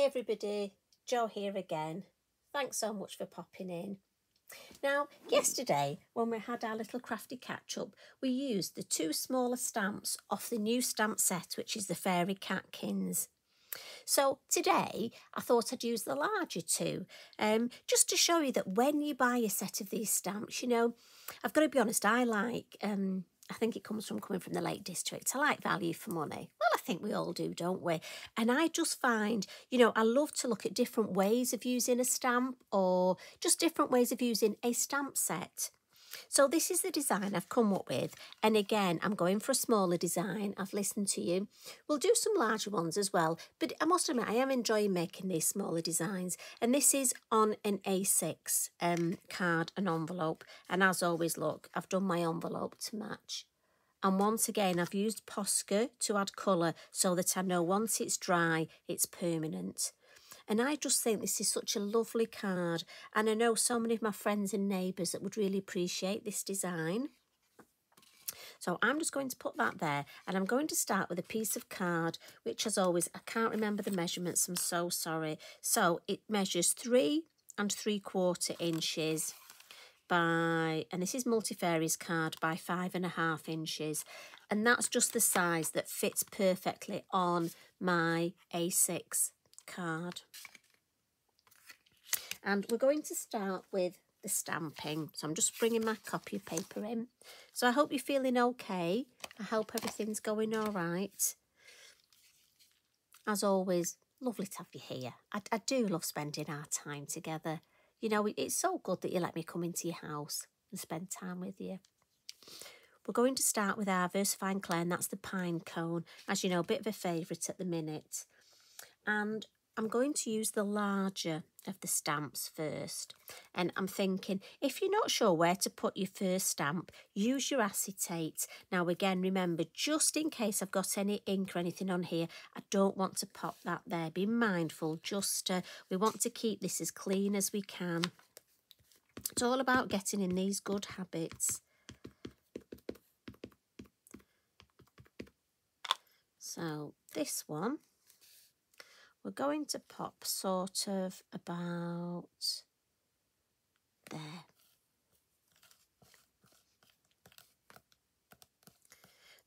everybody, Jo here again. Thanks so much for popping in. Now, yesterday when we had our little crafty catch-up, we used the 2 smaller stamps off the new stamp set, which is the Fairy Catkins. So today I thought I'd use the larger 2, just to show you that when you buy a set of these stamps, you know, I've got to be honest, I like, I think it comes from coming from the Lake District. I like value for money. Well, I think we all do, don't we? And I just find, you know, I love to look at different ways of using a stamp or just different ways of using a stamp set. So this is the design I've come up with. And again, I'm going for a smaller design. I've listened to you. We'll do some larger ones as well. But I must admit, I am enjoying making these smaller designs. And this is on an A6 card and envelope. And as always, look, I've done my envelope to match. And once again, I've used Posca to add colour so that I know once it's dry, it's permanent. And I just think this is such a lovely card. And I know so many of my friends and neighbours that would really appreciate this design. So I'm just going to put that there. And I'm going to start with a piece of card, which as always, I can't remember the measurements. I'm so sorry. So it measures 3 3/4 inches by, and this is Multifairies card, by 5.5 inches. And that's just the size that fits perfectly on my A6 card. And we're going to start with the stamping. So I'm just bringing my copy paper in. So I hope you're feeling okay. I hope everything's going all right. As always, lovely to have you here. I do love spending our time together. You know, it's so good that you let me come into your house and spend time with you. We're going to start with our Versifying Clay, and that's the pine cone. As you know, a bit of a favourite at the minute. And I'm going to use the larger of the stamps first. And I'm thinking, if you're not sure where to put your first stamp, use your acetate. Now, again, remember, just in case I've got any ink or anything on here, I don't want to pop that there. Be mindful, just we want to keep this as clean as we can. It's all about getting in these good habits. So this one, we're going to pop sort of about there.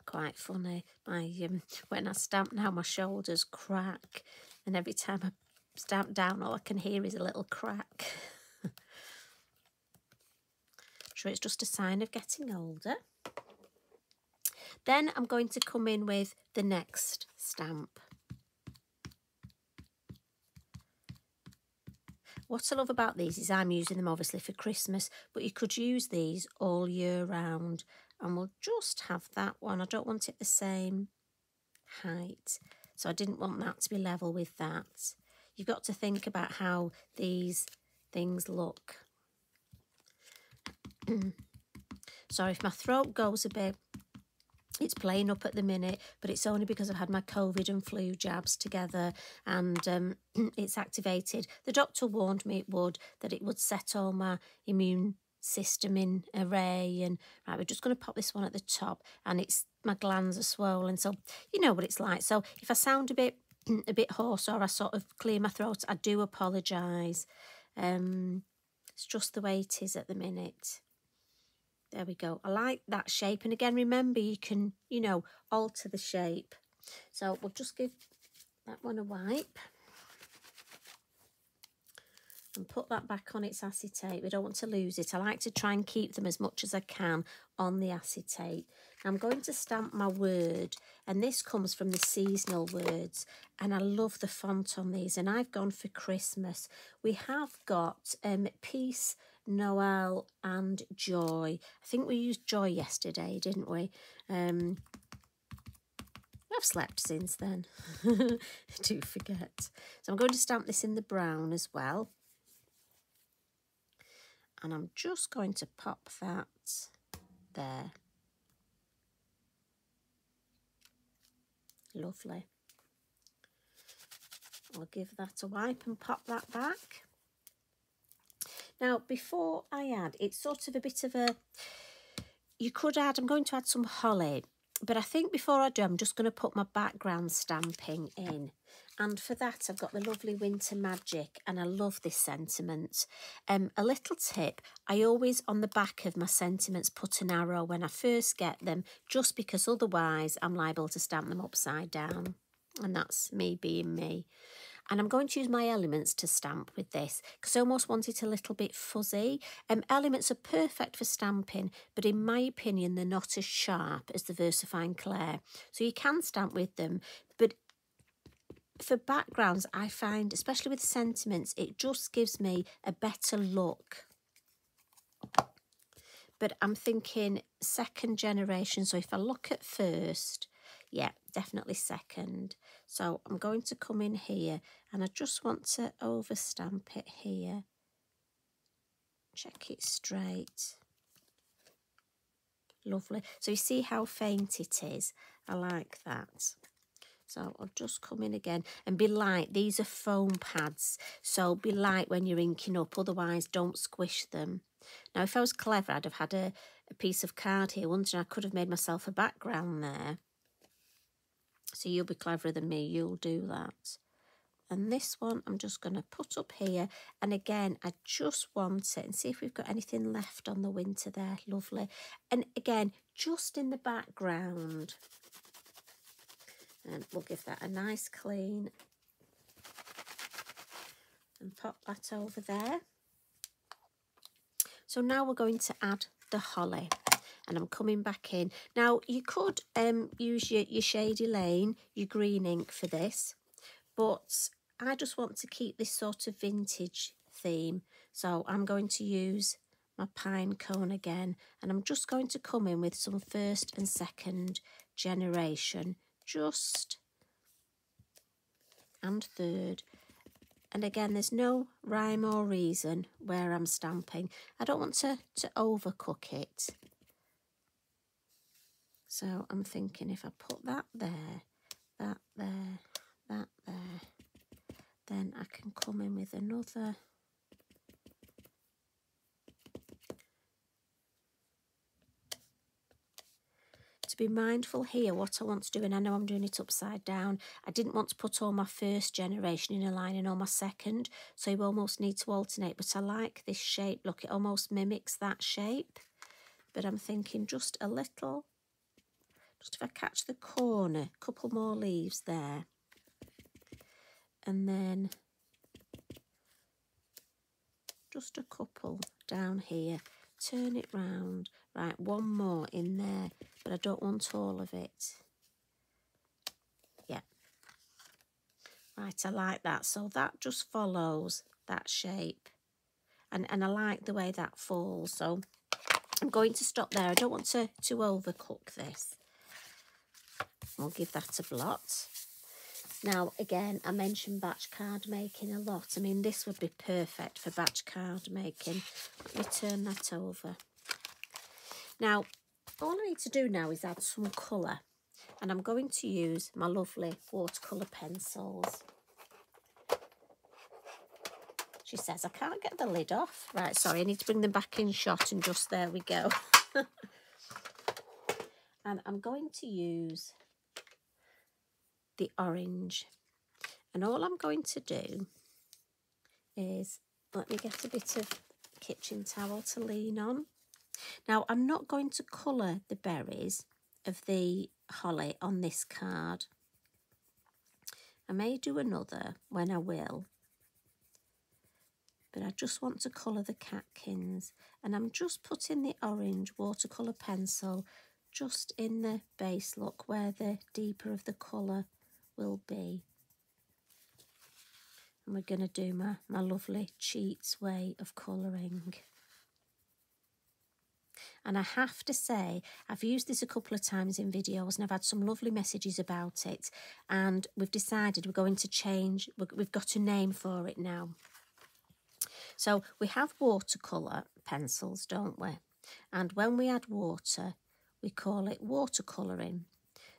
Quite funny. When I stamp now, my shoulders crack, and every time I stamp down, all I can hear is a little crack. Sure, it's just a sign of getting older. Then I'm going to come in with the next stamp. What I love about these is I'm using them obviously for Christmas, but you could use these all year round. And we'll just have that one. I don't want it the same height, so I didn't want that to be level with that. You've got to think about how these things look. Sorry if my throat goes a bit. It's playing up at the minute, but it's only because I've had my COVID and flu jabs together, and it's activated. The doctor warned me that it would set all my immune system in array. And right, we're just going to pop this one at the top, and it's my glands are swollen, so you know what it's like. So if I sound a bit hoarse or I sort of clear my throat, I do apologise. It's just the way it is at the minute. There we go. I like that shape. And again, remember, you can, you know, alter the shape. So we'll just give that one a wipe. And put that back on its acetate. We don't want to lose it. I like to try and keep them as much as I can on the acetate. I'm going to stamp my word. And this comes from the seasonal words. And I love the font on these. And I've gone for Christmas. We have got Peace, Noel and Joy. I think we used Joy yesterday, didn't we? I've slept since then. I do forget. So I'm going to stamp this in the brown as well. And I'm just going to pop that there. Lovely. I'll give that a wipe and pop that back. Now, before I add, it's sort of a bit of a, you could add, I'm going to add some holly. But I think before I do, I'm just going to put my background stamping in. And for that, I've got the lovely Winter Magic, and I love this sentiment. A little tip, I always, on the back of my sentiments, put an arrow when I first get them, just because otherwise I'm liable to stamp them upside down. And that's me being me. And I'm going to use my elements to stamp with this, because I almost want it a little bit fuzzy. Elements are perfect for stamping, but in my opinion, they're not as sharp as the VersaFine Clair. So you can stamp with them, but for backgrounds, I find, especially with sentiments, it just gives me a better look. But I'm thinking second generation, so if I look at first, yeah, definitely second. So I'm going to come in here, and I just want to overstamp it here. Check it straight. Lovely. So you see how faint it is? I like that. So I'll just come in again and be light. These are foam pads, so be light when you're inking up, otherwise don't squish them. Now, if I was clever, I'd have had a piece of card here, wouldn't I? I could have made myself a background there. So you'll be cleverer than me, you'll do that. And this one I'm just going to put up here. And again, I just want it, and see if we've got anything left on the winter there. Lovely. And again, just in the background. And we'll give that a nice clean and pop that over there. So now we're going to add the holly, and I'm coming back in. Now you could use your Shady Lane, your green ink for this, but I just want to keep this sort of vintage theme. So I'm going to use my pine cone again, and I'm just going to come in with some first and second generation, just, and third. And again, there's no rhyme or reason where I'm stamping. I don't want to overcook it. So I'm thinking if I put that there, that there, that there, then I can come in with another. To be mindful here what I want to do, and I know I'm doing it upside down. I didn't want to put all my first generation in a line and all my second, so you almost need to alternate. But I like this shape. Look, it almost mimics that shape. But I'm thinking just a little, just if I catch the corner, a couple more leaves there. And then just a couple down here. Turn it round. Right, one more in there, but I don't want all of it. Yeah. Right, I like that. So that just follows that shape. And I like the way that falls. So I'm going to stop there. I don't want to overcook this. I'll give that a blot. Now, again, I mentioned batch card making a lot. I mean, this would be perfect for batch card making. Let me turn that over. Now, all I need to do now is add some colour. And I'm going to use my lovely watercolour pencils. She says, I can't get the lid off. Right, sorry, I need to bring them back in shot, and just there we go. And I'm going to use the orange. And all I'm going to do is, let me get a bit of kitchen towel to lean on. Now, I'm not going to colour the berries of the holly on this card. I may do another when I will. But I just want to colour the catkins. And I'm just putting the orange watercolour pencil just in the base look where the deeper of the colour will be. And we're going to do my lovely Cheats way of colouring. And I have to say, I've used this a couple of times in videos and I've had some lovely messages about it. And we've decided we're going to change, we've got a name for it now. So we have watercolour pencils, don't we? And when we add water, we call it watercolouring.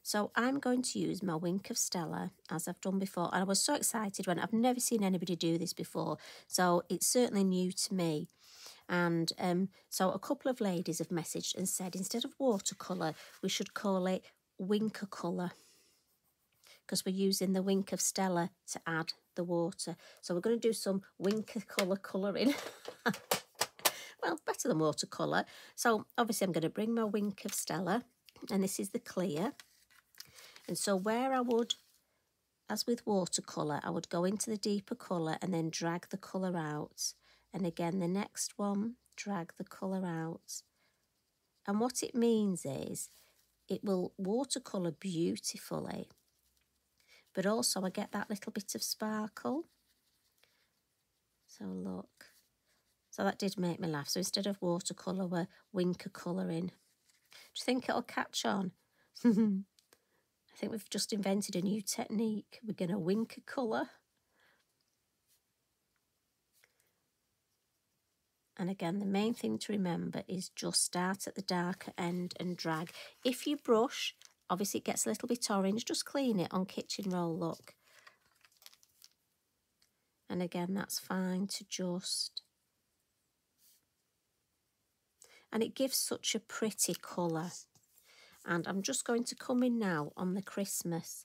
So I'm going to use my Wink of Stella, as I've done before. And I was so excited when I've never seen anybody do this before. So it's certainly new to me. And so a couple of ladies have messaged and said, instead of watercolour, we should call it Winkacolouring, because we're using the Wink of Stella to add the water. So we're going to do some Winkacolouring colouring. Well, better than watercolour. So obviously I'm going to bring my Wink of Stella, and this is the clear. And so where I would, as with watercolour, I would go into the deeper colour and then drag the colour out. And again, the next one, drag the colour out. And what it means is it will watercolour beautifully, but also I get that little bit of sparkle. So look. So that did make me laugh. So instead of watercolour, we're Winkacolouring. Do you think it'll catch on? I think we've just invented a new technique. We're going to Winkacolour. And again, the main thing to remember is just start at the darker end and drag. If you brush, obviously it gets a little bit orange, just clean it on kitchen roll, look. And again, that's fine to just... And it gives such a pretty colour. And I'm just going to come in now on the Christmas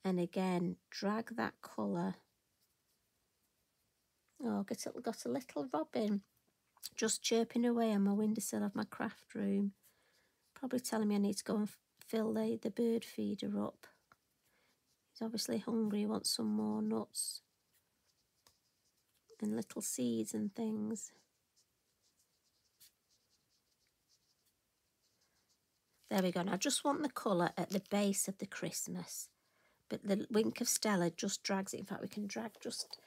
and again drag that colour. Oh, got a little robin just chirping away on my windowsill of my craft room. Probably telling me I need to go and fill the bird feeder up. He's obviously hungry, he wants some more nuts and little seeds and things. There we go. Now I just want the colour at the base of the Christmas, but the Wink of Stella just drags it. In fact, we can drag just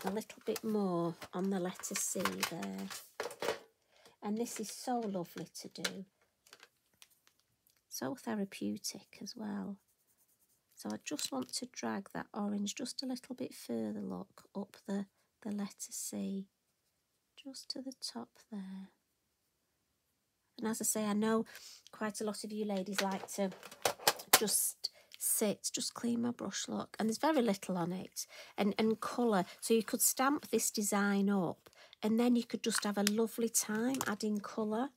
a little bit more on the letter C there. And this is so lovely to do. So therapeutic as well. So I just want to drag that orange just a little bit further, look, up the letter C, just to the top there. And as I say, I know quite a lot of you ladies like to just sit, just clean my brush, look, and there's very little on it, and colour. So you could stamp this design up and then you could just have a lovely time adding colour.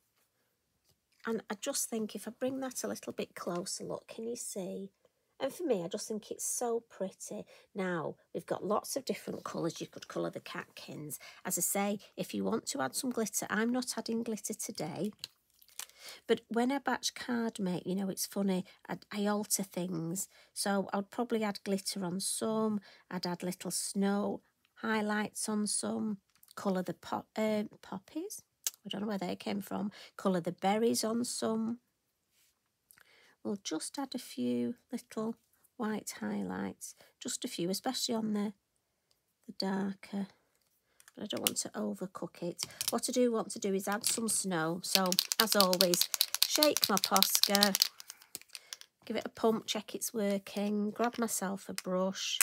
And I just think if I bring that a little bit closer, look, can you see? And for me, I just think it's so pretty. Now, we've got lots of different colours. You could colour the Catkins. As I say, if you want to add some glitter, I'm not adding glitter today. But when I batch card make, you know, it's funny, I alter things. So I would probably add glitter on some. I'd add little snow highlights on some. Colour the poppies. I don't know where they came from. Colour the berries on some. We'll just add a few little white highlights. Just a few, especially on the darker. But I don't want to overcook it. What I do want to do is add some snow. So, as always, shake my Posca. Give it a pump, check it's working. Grab myself a brush.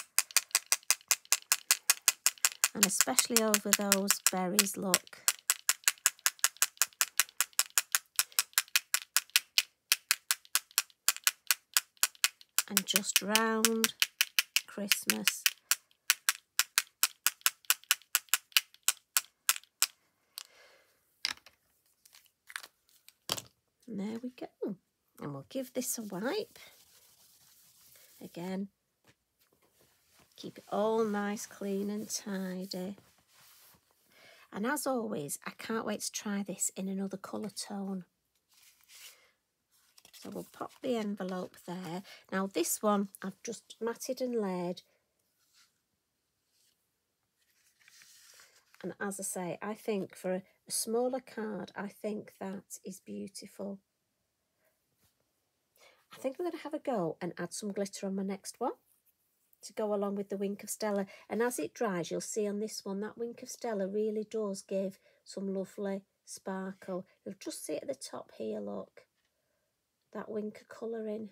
And especially over those berries, look. And just round Christmas. And there we go. And we'll give this a wipe. Again, keep it all nice, clean and tidy. And as always, I can't wait to try this in another colour tone. So we'll pop the envelope there. Now this one I've just matted and laid. And as I say, I think for a smaller card, I think that is beautiful. I think I'm going to have a go and add some glitter on my next one to go along with the Wink of Stella. And as it dries, you'll see on this one, that Wink of Stella really does give some lovely sparkle. You'll just see at the top here, look. That Winkacolouring.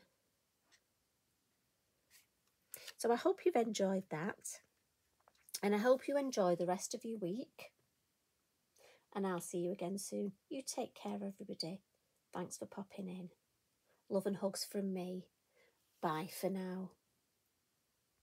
So I hope you've enjoyed that. And I hope you enjoy the rest of your week. And I'll see you again soon. You take care, everybody. Thanks for popping in. Love and hugs from me. Bye for now.